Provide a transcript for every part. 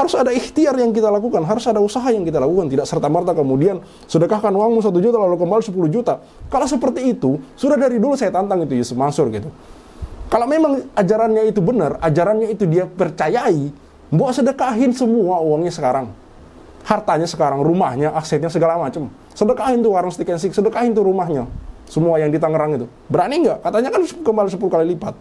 Harus ada ikhtiar yang kita lakukan, harus ada usaha yang kita lakukan. Tidak serta-merta kemudian sedekahkan uangmu 1 juta lalu kembali 10 juta. Kalau seperti itu, sudah dari dulu saya tantang itu Yusuf Mansur gitu. Kalau memang ajarannya itu benar, ajarannya itu dia percayai, mbok sedekahin semua uangnya sekarang. Hartanya sekarang, rumahnya, asetnya segala macam. Sedekahin tuh warung stick and stick, sedekahin tuh rumahnya. Semua yang di Tangerang itu. Berani nggak? Katanya kan kembali 10 kali lipat.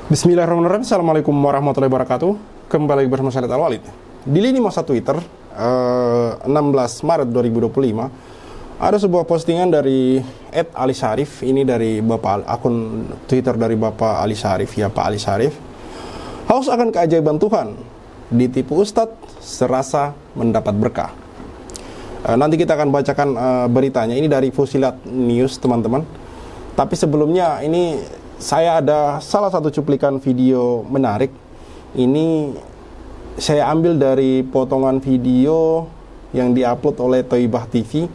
Bismillahirrahmanirrahim. Assalamualaikum warahmatullahi wabarakatuh. Kembali bersama saya Al-Walid. Di lini masa Twitter 16 Maret 2025 ada sebuah postingan dari @Ali Syarif. Ini dari Bapak, akun Twitter dari Bapak Ali Syarif, ya Pak Ali Syarif. Haus akan keajaiban Tuhan, ditipu Ustadz serasa mendapat berkah. Nanti kita akan bacakan beritanya. Ini dari Fusilat News, teman-teman. Tapi sebelumnya ini saya ada salah satu cuplikan video menarik. Ini saya ambil dari potongan video yang diupload oleh Toibah TV,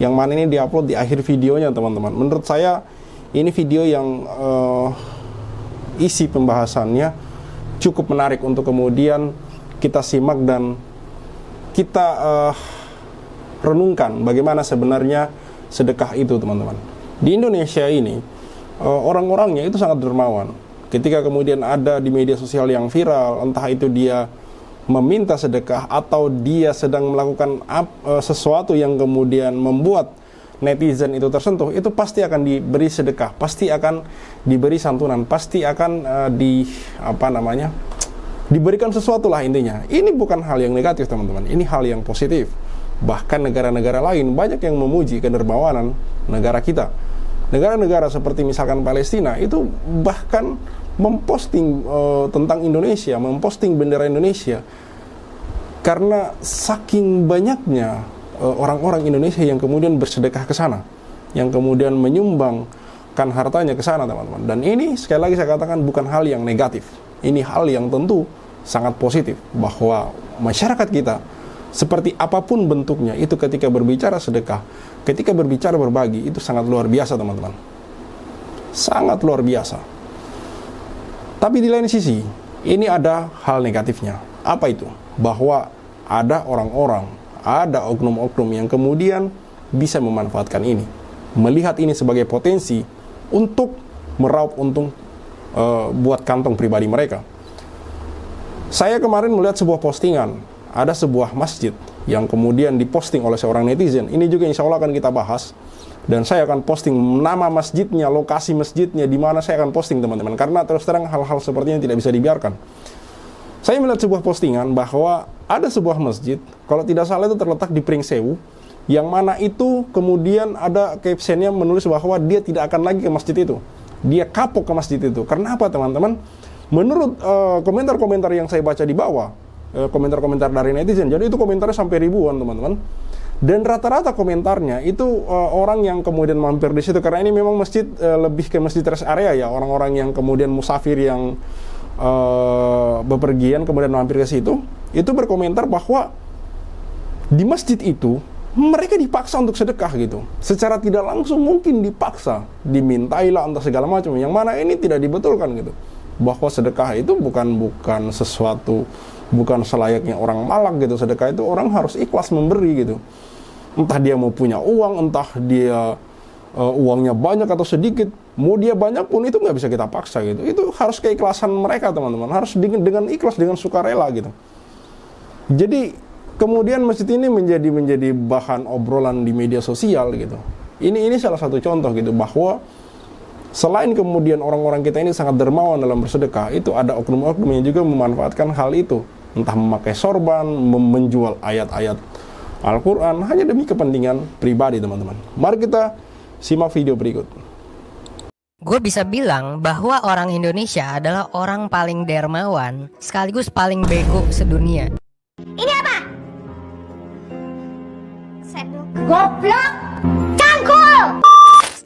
yang mana ini diupload di akhir videonya, teman-teman. Menurut saya ini video yang isi pembahasannya cukup menarik untuk kemudian kita simak dan kita renungkan bagaimana sebenarnya sedekah itu, teman-teman. Di Indonesia ini orang-orangnya itu sangat dermawan. Ketika kemudian ada di media sosial yang viral, entah itu dia meminta sedekah atau dia sedang melakukan sesuatu yang kemudian membuat netizen itu tersentuh, itu pasti akan diberi sedekah, pasti akan diberi santunan, pasti akan diberikan sesuatu lah intinya. Ini bukan hal yang negatif, teman-teman. Ini hal yang positif. Bahkan negara-negara lain banyak yang memuji kedermawanan negara kita. Negara-negara seperti misalkan Palestina itu bahkan memposting tentang Indonesia, memposting bendera Indonesia, karena saking banyaknya orang-orang Indonesia yang kemudian bersedekah ke sana, yang kemudian menyumbangkan hartanya ke sana, teman-teman. Dan ini sekali lagi saya katakan bukan hal yang negatif. Ini hal yang tentu sangat positif, bahwa masyarakat kita seperti apapun bentuknya itu ketika berbicara sedekah, ketika berbicara berbagi, itu sangat luar biasa, teman-teman. Sangat luar biasa. Tapi di lain sisi, ini ada hal negatifnya. Apa itu? Bahwa ada orang-orang, ada oknum-oknum yang kemudian bisa memanfaatkan ini, melihat ini sebagai potensi untuk meraup untung buat kantong pribadi mereka. Saya kemarin melihat sebuah postingan, ada sebuah masjid yang kemudian diposting oleh seorang netizen. Ini juga insya Allah akan kita bahas. Dan saya akan posting nama masjidnya, lokasi masjidnya, di mana saya akan posting, teman-teman. Karena terus terang hal-hal seperti ini tidak bisa dibiarkan. Saya melihat sebuah postingan bahwa ada sebuah masjid, kalau tidak salah itu terletak di Pringsewu, yang mana itu kemudian ada captionnya menulis bahwa dia tidak akan lagi ke masjid itu. Dia kapok ke masjid itu. Karena apa, teman-teman? Menurut komentar-komentar yang saya baca di bawah, komentar-komentar dari netizen, jadi itu komentarnya sampai ribuan, teman-teman. Dan rata-rata komentarnya itu orang yang kemudian mampir di situ, karena ini memang masjid lebih ke masjid rest area ya, orang-orang yang kemudian musafir yang bepergian kemudian mampir ke situ, itu berkomentar bahwa di masjid itu mereka dipaksa untuk sedekah gitu, secara tidak langsung mungkin dipaksa, dimintailah entah segala macam, yang mana ini tidak dibetulkan gitu, bahwa sedekah itu bukan sesuatu, bukan selayaknya orang malak gitu. Sedekah itu orang harus ikhlas memberi gitu. Entah dia mau punya uang, entah dia uangnya banyak atau sedikit, mau dia banyak pun itu nggak bisa kita paksa gitu. Itu harus keikhlasan mereka, teman-teman. Harus dengan ikhlas, dengan sukarela gitu. Jadi kemudian masjid ini menjadi bahan obrolan di media sosial gitu. Ini salah satu contoh gitu, bahwa selain kemudian orang-orang kita ini sangat dermawan dalam bersedekah, itu ada oknum-oknum yang juga memanfaatkan hal itu. Entah memakai sorban, menjual ayat-ayat Al-Quran, hanya demi kepentingan pribadi, teman-teman. Mari kita simak video berikut. Gue bisa bilang bahwa orang Indonesia adalah orang paling dermawan, sekaligus paling bego sedunia. Ini apa? Sendok. Goblok! Cangkul!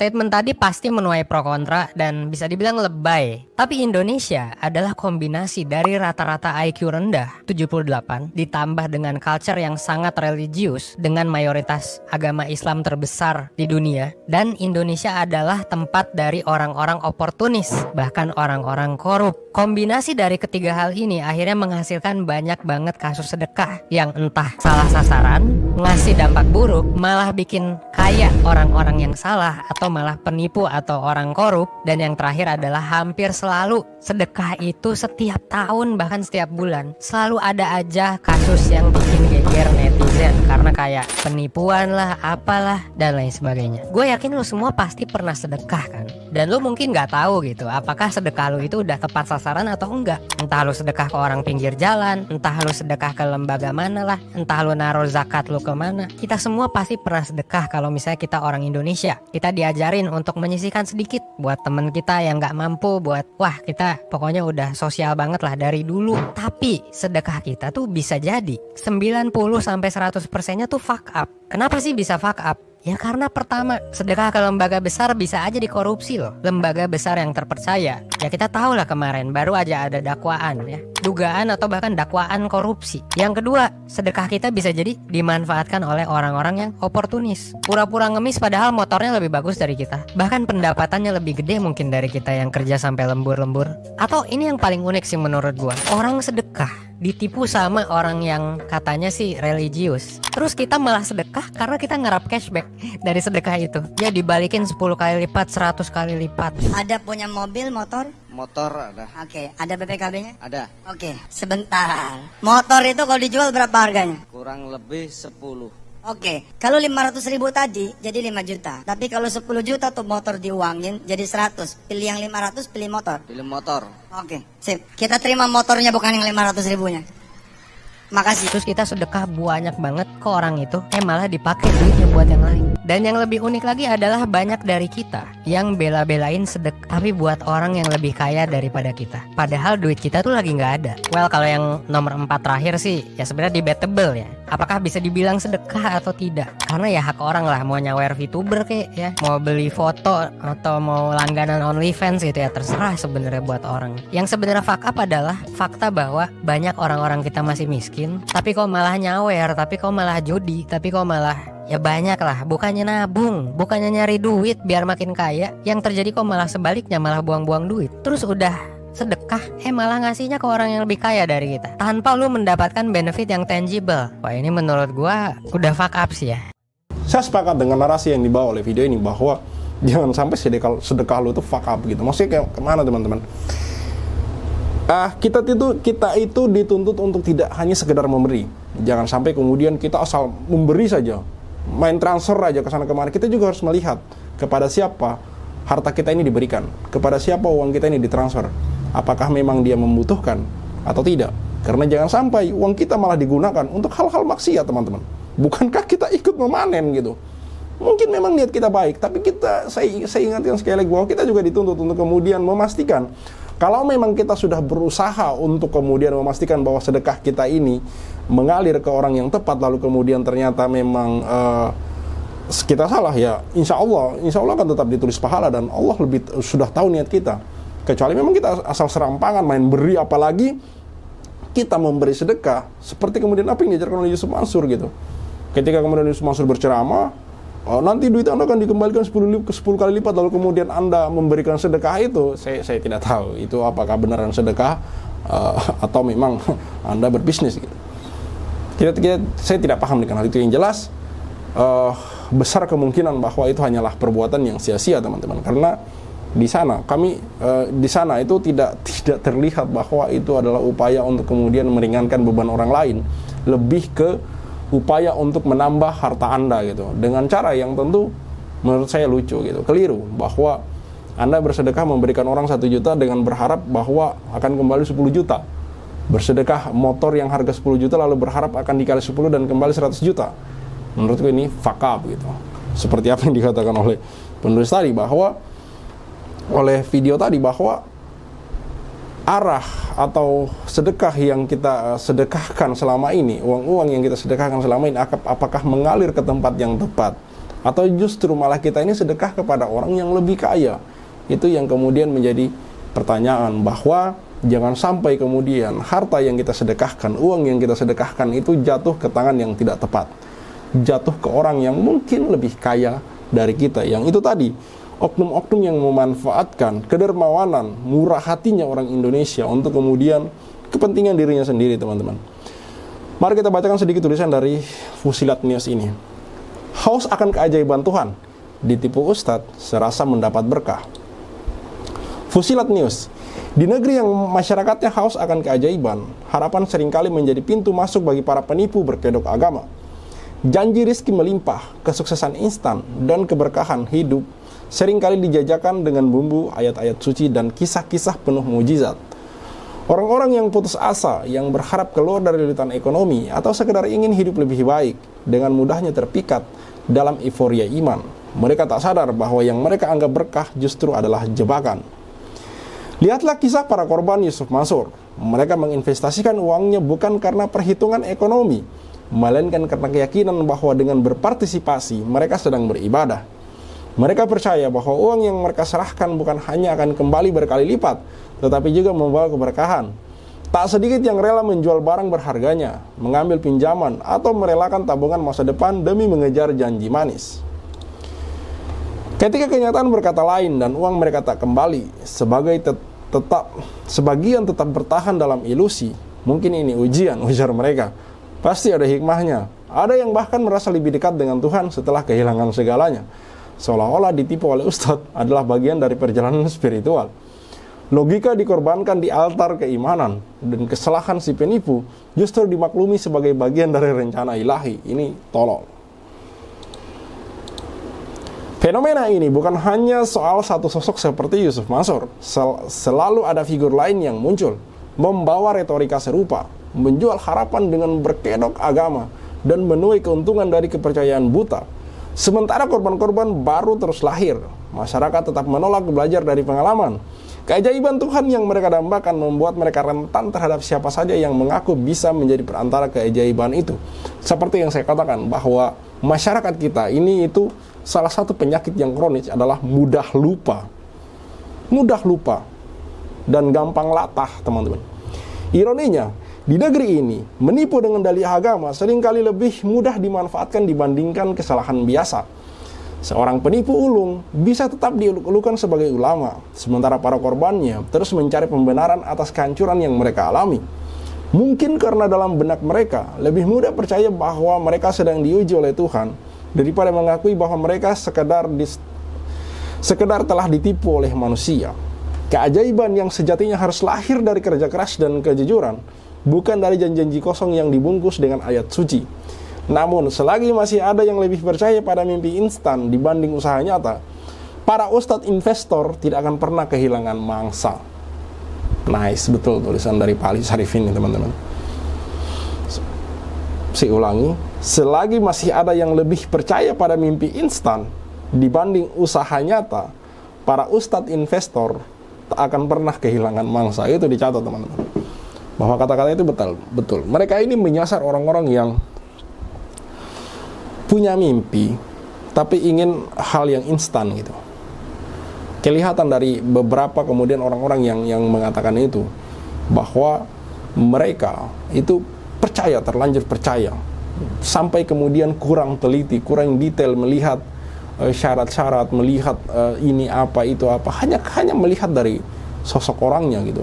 Statement tadi pasti menuai pro kontra dan bisa dibilang lebay. Tapi Indonesia adalah kombinasi dari rata-rata IQ rendah 78 ditambah dengan culture yang sangat religius dengan mayoritas agama Islam terbesar di dunia. Dan Indonesia adalah tempat dari orang-orang oportunis, bahkan orang-orang korup. Kombinasi dari ketiga hal ini akhirnya menghasilkan banyak banget kasus sedekah yang entah salah sasaran, ngasih dampak buruk, malah bikin kaya orang-orang yang salah, atau malah penipu atau orang korup. Dan yang terakhir adalah hampir selalu sedekah itu setiap tahun bahkan setiap bulan selalu ada aja kasus yang bikin geger netizen karena kayak penipuan lah, apalah dan lain sebagainya. Gue yakin lu semua pasti pernah sedekah kan, dan lu mungkin nggak tahu gitu apakah sedekah lu itu udah tepat sasaran atau enggak. Entah lu sedekah ke orang pinggir jalan, entah lu sedekah ke lembaga mana lah, entah lu naruh zakat lu kemana. Kita semua pasti pernah sedekah kalau misalnya kita orang Indonesia. Kita diajarin untuk menyisihkan sedikit buat temen kita yang nggak mampu, buat wah kita pokoknya udah sosial banget lah dari dulu. Tapi sedekah kita tuh bisa jadi 90-100%-nya tuh fuck up. Kenapa sih bisa fuck up? Ya karena pertama, sedekah ke lembaga besar bisa aja dikorupsi loh. Lembaga besar yang terpercaya. Ya kita tahu lah kemarin baru aja ada dakwaan ya, dugaan atau bahkan dakwaan korupsi. Yang kedua, sedekah kita bisa jadi dimanfaatkan oleh orang-orang yang oportunis. Pura-pura ngemis padahal motornya lebih bagus dari kita. Bahkan pendapatannya lebih gede mungkin dari kita yang kerja sampai lembur-lembur. Atau ini yang paling unik sih menurut gua, orang sedekah ditipu sama orang yang katanya sih religius. Terus kita malah sedekah karena kita ngerap cashback dari sedekah itu. Ya dibalikin 10 kali lipat, 100 kali lipat. Ada punya mobil, motor? Motor ada. Oke, ada BPKB-nya? Ada. Oke, sebentar. Motor itu kalau dijual berapa harganya? Kurang lebih 10. Oke, kalau 500.000 tadi jadi 5 juta. Tapi kalau 10 juta tuh motor diuangin jadi 100. Pilih yang 500, pilih motor. Pilih motor. Oke, sip. Kita terima motornya bukan yang 500.000-nya. Makasih. Terus kita sedekah banyak banget ke orang itu, malah dipakai duitnya buat yang lain. Dan yang lebih unik lagi adalah banyak dari kita yang bela-belain sedekah tapi buat orang yang lebih kaya daripada kita. Padahal duit kita tuh lagi nggak ada. Well, kalau yang nomor 4 terakhir sih ya sebenarnya debatable ya. Apakah bisa dibilang sedekah atau tidak? Karena ya hak orang lah, mau nyawer VTuber kek ya, mau beli foto atau mau langganan OnlyFans gitu ya, terserah sebenarnya buat orang. Yang sebenarnya fuck up adalah fakta bahwa banyak orang-orang kita masih miskin, tapi kok malah nyawer, tapi kok malah judi, tapi kok malah ya banyak lah, bukannya nabung, bukannya nyari duit biar makin kaya, yang terjadi kok malah sebaliknya, malah buang-buang duit. Terus udah sedekah, malah ngasihnya ke orang yang lebih kaya dari kita, tanpa lu mendapatkan benefit yang tangible. Wah ini menurut gua udah fuck up sih ya. Saya sepakat dengan narasi yang dibawa oleh video ini bahwa jangan sampai sedekah lu tuh fuck up gitu. Maksudnya kayak kemana teman-teman? Kita itu dituntut untuk tidak hanya sekedar memberi. Jangan sampai kemudian kita asal memberi saja, main transfer aja ke sana kemari. Kita juga harus melihat kepada siapa harta kita ini diberikan, kepada siapa uang kita ini ditransfer. Apakah memang dia membutuhkan atau tidak? Karena jangan sampai uang kita malah digunakan untuk hal-hal maksiat, teman-teman. Bukankah kita ikut memanen gitu? Mungkin memang niat kita baik, tapi saya ingatkan sekali lagi bahwa kita juga dituntut untuk kemudian memastikan kalau memang kita sudah berusaha untuk kemudian memastikan bahwa sedekah kita ini mengalir ke orang yang tepat, lalu kemudian ternyata memang kita salah, ya insya Allah akan tetap ditulis pahala dan Allah sudah tahu niat kita. Kecuali memang kita asal serampangan main beri, apalagi kita memberi sedekah seperti kemudian apa yang diajarkan oleh Yusuf Mansur gitu. Ketika kemudian Yusuf Mansur berceramah, nanti duit Anda akan dikembalikan 10 kali lipat, lalu kemudian Anda memberikan sedekah itu, saya tidak tahu itu apakah beneran sedekah atau memang Anda berbisnis gitu. Saya tidak paham dengan hal itu. Yang jelas besar kemungkinan bahwa itu hanyalah perbuatan yang sia-sia, teman-teman, karena di sana itu tidak terlihat bahwa itu adalah upaya untuk kemudian meringankan beban orang lain, lebih ke upaya untuk menambah harta Anda gitu, dengan cara yang tentu menurut saya lucu gitu, keliru, bahwa Anda bersedekah memberikan orang 1 juta dengan berharap bahwa akan kembali 10 juta. Bersedekah motor yang harga 10 juta lalu berharap akan dikali 10 dan kembali 100 juta. Menurutku ini fuck up gitu. Seperti apa yang dikatakan oleh penulis tadi, bahwa oleh video tadi, bahwa arah atau sedekah yang kita sedekahkan selama ini, uang-uang yang kita sedekahkan selama ini, apakah mengalir ke tempat yang tepat Atau justru malah kita ini sedekah kepada orang yang lebih kaya? Itu yang kemudian menjadi pertanyaan, bahwa jangan sampai kemudian harta yang kita sedekahkan, uang yang kita sedekahkan itu jatuh ke tangan yang tidak tepat, jatuh ke orang yang mungkin lebih kaya dari kita. Yang itu tadi, oknum-oknum yang memanfaatkan kedermawanan, murah hatinya orang Indonesia untuk kemudian kepentingan dirinya sendiri, teman-teman. Mari kita bacakan sedikit tulisan dari Fusilat News ini. Haus akan keajaiban Tuhan, ditipu Ustadz serasa mendapat berkah. Fusilat News. Di negeri yang masyarakatnya haus akan keajaiban, harapan seringkali menjadi pintu masuk bagi para penipu berkedok agama. Janji rizki melimpah, kesuksesan instan, dan keberkahan hidup seringkali dijajakan dengan bumbu ayat-ayat suci dan kisah-kisah penuh mujizat. Orang-orang yang putus asa, yang berharap keluar dari lilitan ekonomi, atau sekedar ingin hidup lebih baik, dengan mudahnya terpikat dalam euforia iman. Mereka tak sadar bahwa yang mereka anggap berkah justru adalah jebakan. Lihatlah kisah para korban Yusuf Mansur. Mereka menginvestasikan uangnya bukan karena perhitungan ekonomi, melainkan karena keyakinan bahwa dengan berpartisipasi, mereka sedang beribadah. Mereka percaya bahwa uang yang mereka serahkan bukan hanya akan kembali berkali lipat, tetapi juga membawa keberkahan. Tak sedikit yang rela menjual barang berharganya, mengambil pinjaman, atau merelakan tabungan masa depan demi mengejar janji manis. Ketika kenyataan berkata lain dan uang mereka tak kembali, sebagian tetap bertahan dalam ilusi. Mungkin ini ujian, ujar mereka. Pasti ada hikmahnya. Ada yang bahkan merasa lebih dekat dengan Tuhan setelah kehilangan segalanya. Seolah-olah ditipu oleh Ustadz adalah bagian dari perjalanan spiritual. Logika dikorbankan di altar keimanan, dan kesalahan si penipu justru dimaklumi sebagai bagian dari rencana ilahi. Ini tolol. Fenomena ini bukan hanya soal satu sosok seperti Yusuf Mansur. Selalu ada figur lain yang muncul, membawa retorika serupa, menjual harapan dengan berkedok agama, dan menuai keuntungan dari kepercayaan buta. Sementara korban-korban baru terus lahir, masyarakat tetap menolak belajar dari pengalaman. Keajaiban Tuhan yang mereka dambakan membuat mereka rentan terhadap siapa saja yang mengaku bisa menjadi perantara keajaiban itu. Seperti yang saya katakan, bahwa masyarakat kita ini itu salah satu penyakit yang kronis adalah mudah lupa. Mudah lupa dan gampang latah, teman-teman. Ironinya, di negeri ini, menipu dengan dalih agama seringkali lebih mudah dimanfaatkan dibandingkan kesalahan biasa. Seorang penipu ulung bisa tetap dieluk-elukan sebagai ulama, sementara para korbannya terus mencari pembenaran atas kehancuran yang mereka alami. Mungkin karena dalam benak mereka lebih mudah percaya bahwa mereka sedang diuji oleh Tuhan daripada mengakui bahwa mereka sekedar telah ditipu oleh manusia. Keajaiban yang sejatinya harus lahir dari kerja keras dan kejujuran, bukan dari janji-janji kosong yang dibungkus dengan ayat suci. Namun, selagi masih ada yang lebih percaya pada mimpi instan dibanding usaha nyata, para ustadz investor tidak akan pernah kehilangan mangsa. Nice, betul tulisan dari Pak Ali Sarif ini, teman-teman. Saya ulangi, selagi masih ada yang lebih percaya pada mimpi instan dibanding usaha nyata, para ustadz investor tak akan pernah kehilangan mangsa. Itu dicatat, teman-teman, bahwa kata-kata itu betul. Mereka ini menyasar orang-orang yang punya mimpi tapi ingin hal yang instan gitu. Kelihatan dari beberapa kemudian orang-orang yang mengatakan itu, bahwa mereka itu terlanjur percaya, sampai kemudian kurang teliti, kurang detail melihat syarat-syarat, melihat ini apa, itu apa, hanya melihat dari sosok orangnya gitu.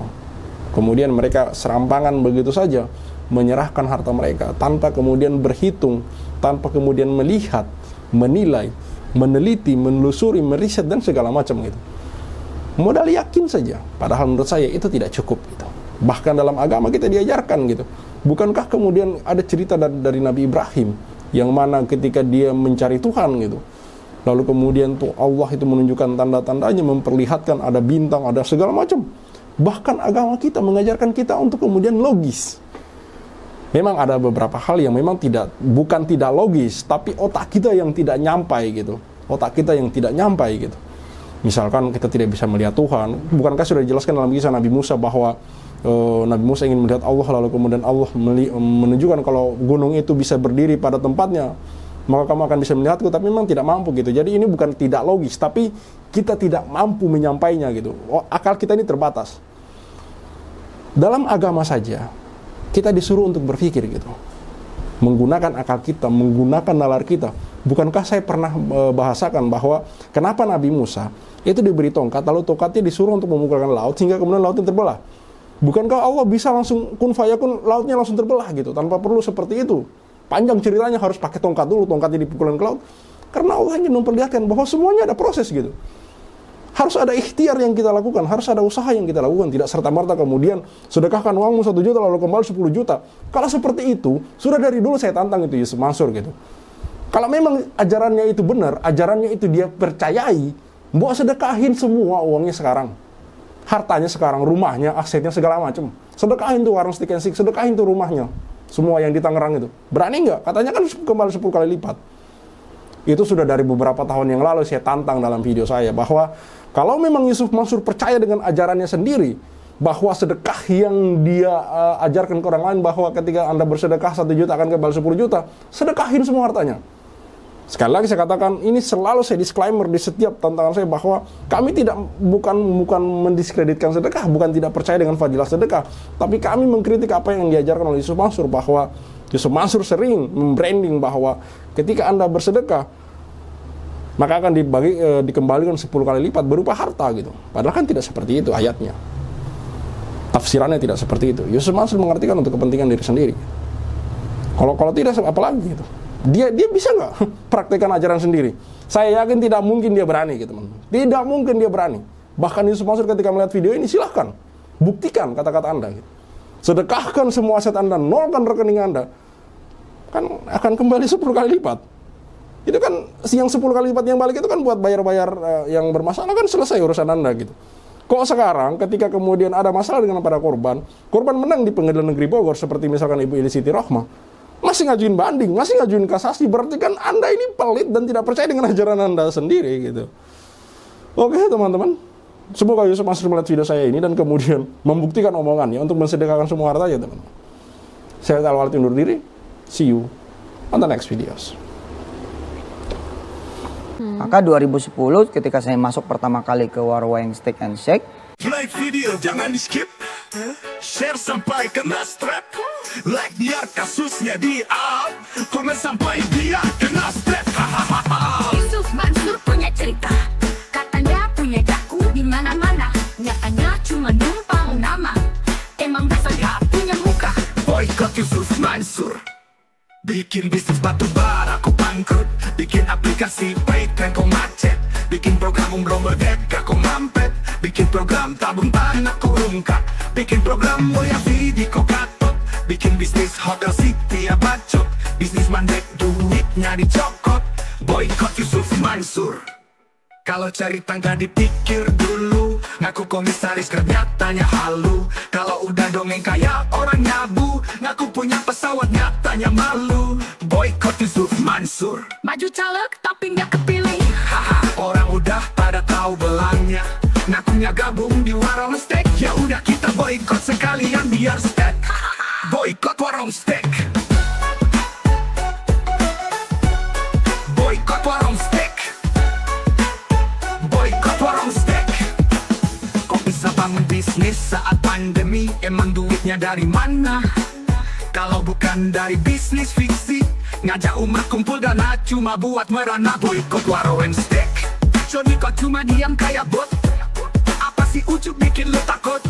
Kemudian mereka serampangan begitu saja menyerahkan harta mereka tanpa kemudian berhitung, tanpa kemudian melihat, menilai, meneliti, menelusuri, meriset dan segala macam gitu. Modal yakin saja, padahal menurut saya itu tidak cukup gitu. Bahkan dalam agama kita diajarkan gitu. Bukankah kemudian ada cerita dari Nabi Ibrahim yang mana ketika dia mencari Tuhan gitu, lalu kemudian tuh Allah itu menunjukkan tanda-tandanya, memperlihatkan ada bintang, ada segala macam. Bahkan agama kita mengajarkan kita untuk kemudian logis. Memang ada beberapa hal yang memang bukan tidak logis, tapi otak kita yang tidak nyampai gitu. Otak kita yang tidak nyampai gitu. Misalkan kita tidak bisa melihat Tuhan. Bukankah sudah dijelaskan dalam kisah Nabi Musa bahwa Nabi Musa ingin melihat Allah, lalu kemudian Allah menunjukkan kalau gunung itu bisa berdiri pada tempatnya. maka kamu akan bisa melihatku, tapi memang tidak mampu gitu. Jadi ini bukan tidak logis, tapi kita tidak mampu menyampaikannya gitu. Akal kita ini terbatas. Dalam agama saja, kita disuruh untuk berpikir gitu. Menggunakan akal kita, menggunakan nalar kita. Bukankah saya pernah bahasakan bahwa kenapa Nabi Musa itu diberi tongkat, lalu tongkatnya disuruh untuk memukulkan laut, sehingga kemudian lautnya terbelah. Bukankah Allah bisa langsung kun fayakun, lautnya langsung terbelah gitu, tanpa perlu seperti itu? Panjang ceritanya harus pakai tongkat dulu, tongkatnya dipukulkan ke laut. Karena Allah ingin memperlihatkan bahwa semuanya ada proses gitu. Harus ada ikhtiar yang kita lakukan, harus ada usaha yang kita lakukan. Tidak serta-merta kemudian sedekahkan uangmu 1 juta lalu kembali 10 juta. Kalau seperti itu, sudah dari dulu saya tantang itu Yusuf Mansur gitu. Kalau memang ajarannya itu benar, ajarannya itu dia percayai, mbok sedekahin semua uangnya sekarang. Hartanya sekarang, rumahnya, asetnya segala macam. Sedekahin tuh warung stick and stick, sedekahin tuh rumahnya. Semua yang di Tangerang itu. Berani nggak? Katanya kan kembali 10 kali lipat. Itu sudah dari beberapa tahun yang lalu saya tantang dalam video saya bahwa kalau memang Yusuf Mansur percaya dengan ajarannya sendiri, bahwa sedekah yang dia ajarkan ke orang lain, bahwa ketika Anda bersedekah 1 juta akan kembali 10 juta, sedekahin semua hartanya. Sekali lagi saya katakan, ini selalu saya disclaimer di setiap tantangan saya bahwa kami bukan mendiskreditkan sedekah, bukan tidak percaya dengan fadilah sedekah, tapi kami mengkritik apa yang diajarkan oleh Yusuf Mansur, bahwa Yusuf Mansur sering membranding bahwa ketika Anda bersedekah, maka akan dikembalikan 10 kali lipat berupa harta gitu. Padahal kan tidak seperti itu ayatnya. Tafsirannya tidak seperti itu. Yusuf Mansur mengartikan untuk kepentingan diri sendiri. Kalau tidak, apalagi gitu. Dia bisa nggak praktekkan ajaran sendiri? Saya yakin tidak mungkin dia berani gitu, teman. Tidak mungkin dia berani. Bahkan Yusuf Mansur ketika melihat video ini, silahkan buktikan kata-kata Anda gitu. Sedekahkan semua aset Anda, nolkan rekening Anda, kan akan kembali 10 kali lipat. Itu kan yang 10 kali lipat yang balik itu kan buat bayar-bayar yang bermasalah, kan selesai urusan Anda gitu. Kok sekarang ketika kemudian ada masalah dengan para korban menang di Pengadilan Negeri Bogor seperti misalkan Ibu Ili Siti Rohmah, masih ngajuin banding, masih ngajuin kasasi, berarti kan Anda ini pelit dan tidak percaya dengan ajaran Anda sendiri gitu. Oke teman-teman, semoga Yusuf Mansur melihat video saya ini dan kemudian membuktikan omongannya untuk mensedekahkan semua hartanya teman-teman. Saya Talwal undur diri, see you on the next videos. Maka 2010 ketika saya masuk pertama kali ke warung Steak and Shake, like video jangan di skip, share sampai kena strap, like biar kasusnya di up, komen sampai dia kena strap. Yusuf Mansur punya cerita, katanya punya daku di mana-mana, nyatanya cuma numpang nama, emang dasar gak punya muka. Boykot Yusuf Mansur, bikin bisnis batu bara aku bangkrut, bikin aplikasi Paytran kau macet, bikin program umroh merdeka kau mampet, bikin program tabung tanah kau rungkak, bikin program Moya Vidi kau katot, bikin bisnis hotel city ya bacot, bisnis mandek duitnya dicokot. Boykot Yusuf Mansur. Kalau cari tangga dipikir dulu, ngaku komisaris nyatanya halu. Kalau udah dongeng kayak orang nyabu, ngaku punya pesawat nyatanya malu. Boykot Yusuf Mansur. Maju caleg tapi nggak kepilih. Haha, orang udah pada tahu belangnya, ngakunya gabung di warung steak. Ya udah kita boykot sekalian biar steak. Boykot warung steak. Boykot warung steak. Boykot warung steak. Kok bisa bangun bisnis saat pandemi? Emang duitnya dari mana? Kalau bukan dari bisnis fiksi, ngajak umat kumpul dana cuma buat merana. Boykot warung steak. Joni kok cuma diam kayak bot? Apa sih ujuk bikin lu takut?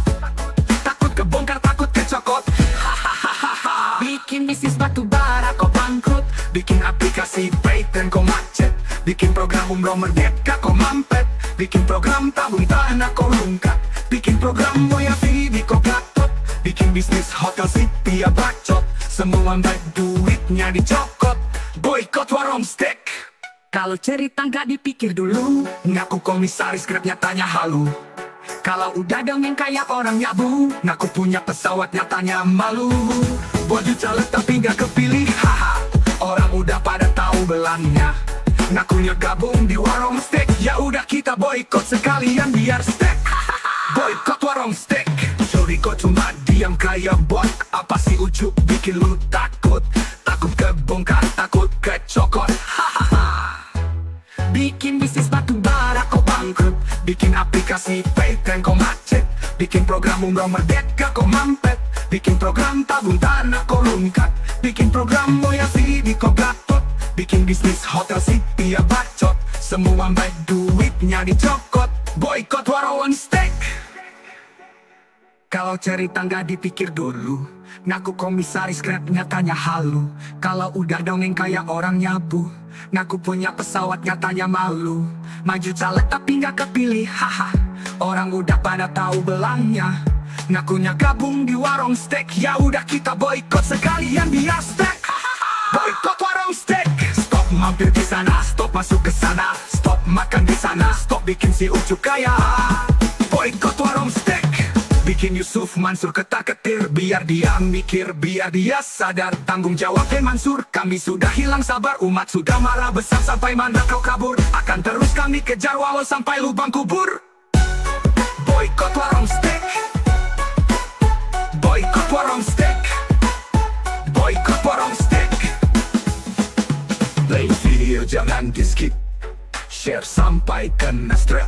Takut kebongkar, takut kecokot. Hahaha. Bikin bisnis batu bara kok bangkrut, Bikin aplikasi Paytran kau macet, bikin program umroh merdeka kau mampet, bikin program tabung tanah kau rungkak, bikin program Moya Vidi kau gatot, bikin bisnis hotel city ya bacot, semua baik duitnya dicokot. Boykot warung steak. kalau cerita nggak dipikir dulu, Ngaku komisaris grab nyatanya halu. Kalau udah dongeng kayak orang nyabu, ngaku punya pesawat nyatanya malu. Baju caleg tapi gak kepilih, haha. Orang udah pada tahu belangnya, ngakunya gabung di warung steak. Ya udah kita boykot sekalian biar steak. Boykot warung steak. Sorry kok cuma diam kayak bot? Apa sih ujuk bikin lu takut? Takut kebongkar, takut kecokot. Bikin bisnis batu bara kau bangkrut, bikin aplikasi PayTran kau macet, bikin program umroh merdeka kau mampet, bikin program tabung tanah kau lungkat, bikin program moya CD kau gatot, bikin bisnis hotel city ya bacot, semua baik duitnya dicokot. Boykot warung steak. Kalau cerita nggak dipikir dulu, ngaku komisaris Grab nyatanya halu. Kalau udah dongeng kayak orang nyabu, ngaku punya pesawat nyatanya malu. Maju caleg tapi nggak kepilih, haha. Orang udah pada tahu belangnya, ngakunya gabung di warung steak. Ya udah kita boykot sekalian biar steak. Boykot warung steak. Stop mampir di sana, stop masuk ke sana, stop makan di sana, stop bikin si Ucup kaya. Boykot warung steak. Bikin Yusuf Mansur ketar-ketir, biar dia mikir, biar dia sadar tanggung jawabnya Mansur. Kami sudah hilang sabar, umat sudah marah besar sampai mana kau kabur. Akan terus kami kejar walau sampai lubang kubur. Boykot warung steak. Boykot warung steak. Boykot warung steak. Play video jangan di skip, share sampai kena strap,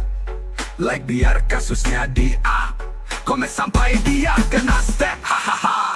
like biar kasusnya di up, komen sampai dia kena step, hahaha.